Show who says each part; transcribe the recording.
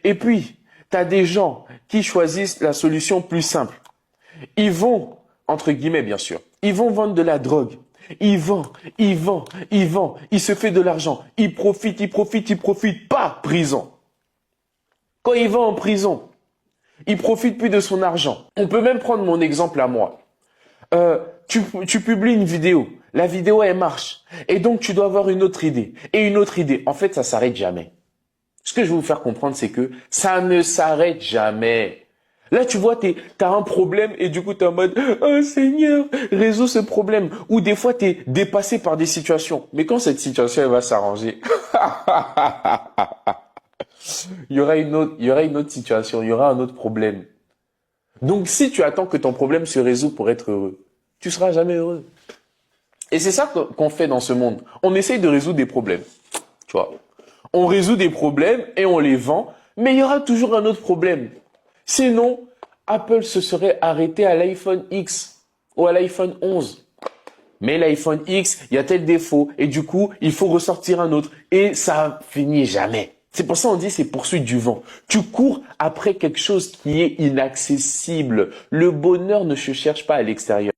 Speaker 1: Et puis, tu as des gens qui choisissent la solution plus simple. Ils vont, entre guillemets bien sûr, ils vont vendre de la drogue. Ils vendent, ils vendent, ils vendent, il se fait de l'argent. Ils profitent, ils profitent, ils profitent. Pas prison. Quand il va en prison, il profite plus de son argent. On peut même prendre mon exemple à moi. Tu publies une vidéo. La vidéo, elle marche. Et donc, tu dois avoir une autre idée. Et une autre idée. En fait, ça s'arrête jamais. Ce que je veux vous faire comprendre, c'est que ça ne s'arrête jamais. Là, tu vois, t'as un problème et du coup, t'es en mode « Oh Seigneur, résous ce problème ». Ou des fois, t'es dépassé par des situations. Mais quand cette situation, elle va s'arranger, il y aura une autre situation, il y aura un autre problème. Donc, si tu attends que ton problème se résout pour être heureux, tu seras jamais heureux. Et c'est ça qu'on fait dans ce monde. On essaye de résoudre des problèmes. Tu vois. On résout des problèmes et on les vend, mais il y aura toujours un autre problème. Sinon, Apple se serait arrêté à l'iPhone X ou à l'iPhone 11. Mais l'iPhone X, il y a tel défaut et du coup, il faut ressortir un autre et ça finit jamais. C'est pour ça qu'on dit c'est poursuite du vent. Tu cours après quelque chose qui est inaccessible. Le bonheur ne se cherche pas à l'extérieur.